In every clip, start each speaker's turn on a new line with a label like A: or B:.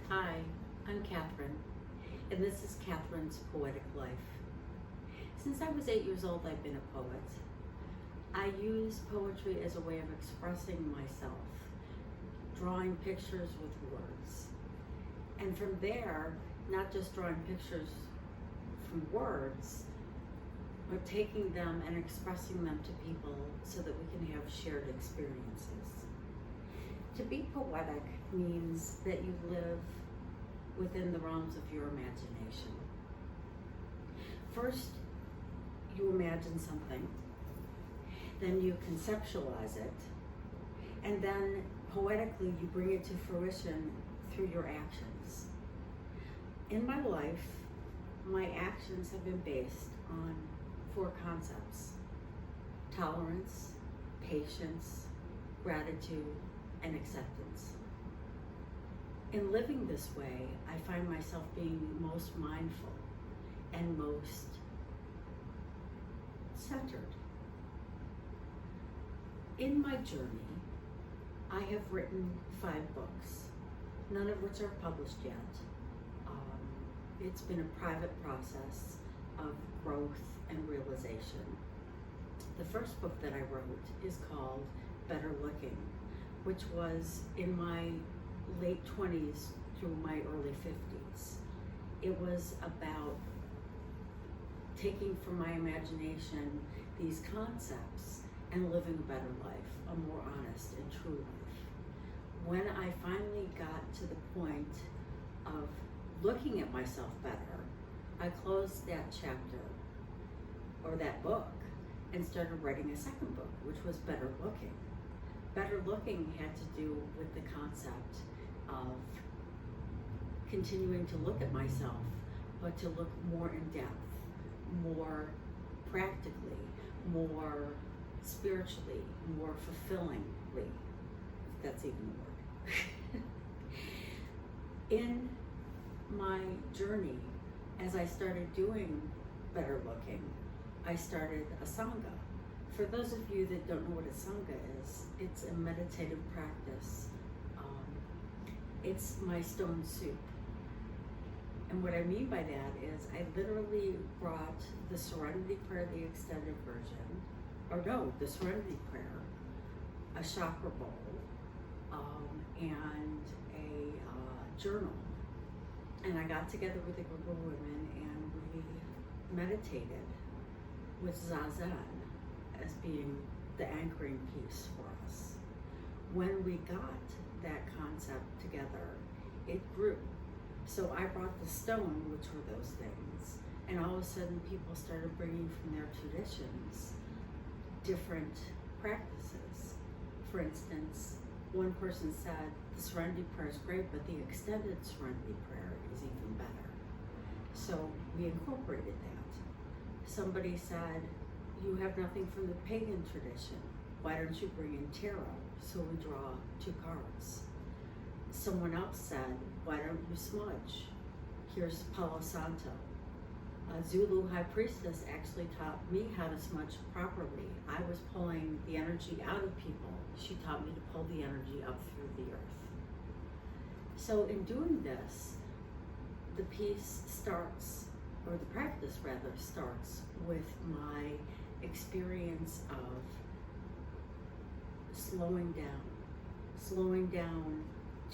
A: Hi, I'm Catherine, and this is Catherine's Poetic Life. Since I was 8 years old, I've been a poet. I use poetry as a way of expressing myself, drawing pictures with words. And from there, not just drawing pictures from words, but taking them and expressing them to people so that we can have shared experiences. To be poetic means that you live within the realms of your imagination. First, you imagine something, then you conceptualize it, and then poetically you bring it to fruition through your actions. In my life, my actions have been based on 4 concepts: tolerance, patience, gratitude, and acceptance. In living this way, I find myself being most mindful and most centered. In my journey, I have written 5 books, none of which are published yet. It's been a private process of growth and realization. The first book that I wrote is called Better Looking, which was in my late 20s through my early 50s. It was about taking from my imagination these concepts and living a better life, a more honest and true life. When I finally got to the point of looking at myself better, I closed that chapter or that book and started writing a second book, which was Better Looking. Better Looking had to do with the concept of continuing to look at myself, but to look more in depth, more practically, more spiritually, more fulfillingly, if that's even a word. In my journey, as I started doing Better Looking, I started a Sangha. For those of you that don't know what a Sangha is, it's a meditative practice. It's my stone soup. And what I mean by that is I literally brought the Serenity Prayer, the extended version, the Serenity Prayer, a chakra bowl, and a journal. And I got together with a group of women and we meditated with Zazen as being the anchoring piece for us. When we got that concept together, it grew. So I brought the stone, which were those things, and all of a sudden people started bringing from their traditions different practices. For instance, one person said, the Serenity Prayer is great, but the extended Serenity Prayer is even better. So we incorporated that. Somebody said, you have nothing from the pagan tradition. Why don't you bring in tarot? So we draw 2 cards. Someone else said, why don't you smudge? Here's Palo Santo. A Zulu high priestess actually taught me how to smudge properly. I was pulling the energy out of people. She taught me to pull the energy up through the earth. So in doing this, the piece starts, or the practice rather, starts with my experience of slowing down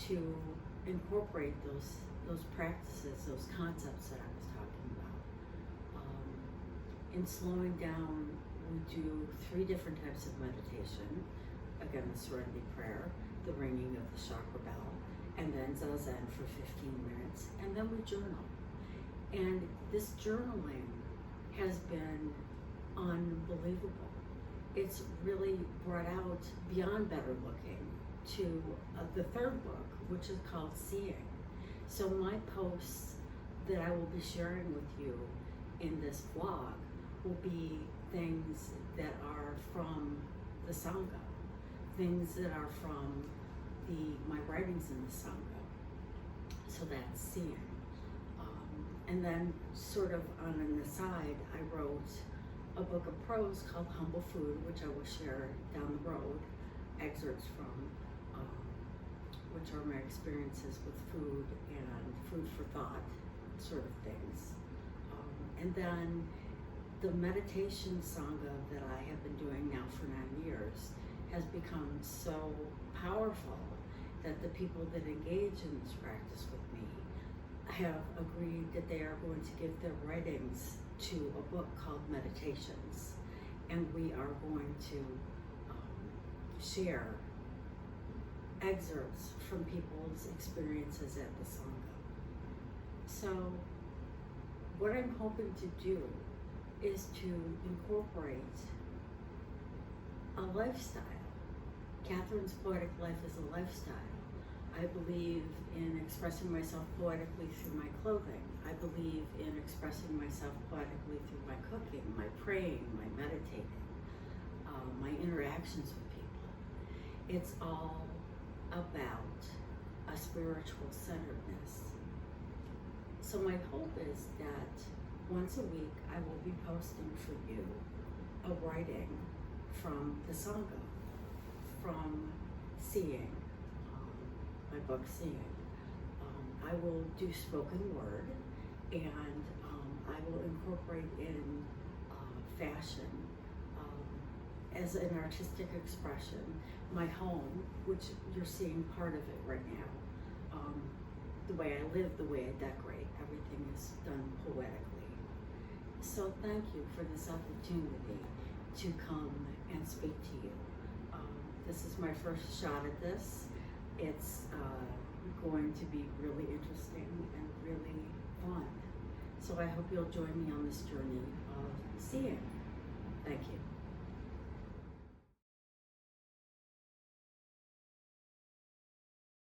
A: to incorporate those practices, those concepts that I was talking about. In slowing down, we do 3 different types of meditation. Again, the Serenity Prayer, the ringing of the chakra bell, and then Zazen for 15 minutes, and then we journal. And this journaling has been unbelievable. It's really brought out beyond Better Looking to the 3rd book, which is called Seeing. So my posts that I will be sharing with you in this vlog will be things that are from the Sangha, things that are from my writings in the Sangha. So that's Seeing. And then sort of on an aside, I wrote a book of prose called Humble Food, which I will share down the road, excerpts from, which are my experiences with food and food for thought sort of things. And then the meditation sangha that I have been doing now for 9 years has become so powerful that the people that engage in this practice with me have agreed that they are going to give their writings to a book called Meditations, and we are going to share excerpts from people's experiences at the sangha. So what I'm hoping to do is to incorporate a lifestyle. Catherine's poetic life is a lifestyle. I believe in expressing myself poetically through my clothing. I believe in expressing myself poetically through my cooking, my praying, my meditating, my interactions with people. It's all about a spiritual centeredness. So my hope is that once a week I will be posting for you a writing from the sangha, from Seeing, my book Seeing. I will do spoken word, and I will incorporate in fashion as an artistic expression. My home, which you're seeing part of it right now, the way I live, the way I decorate, everything is done poetically. So thank you for this opportunity to come and speak to you. This is my first shot at this. It's going to be really interesting and really fun. So I hope you'll join me on this journey of seeing. Thank you.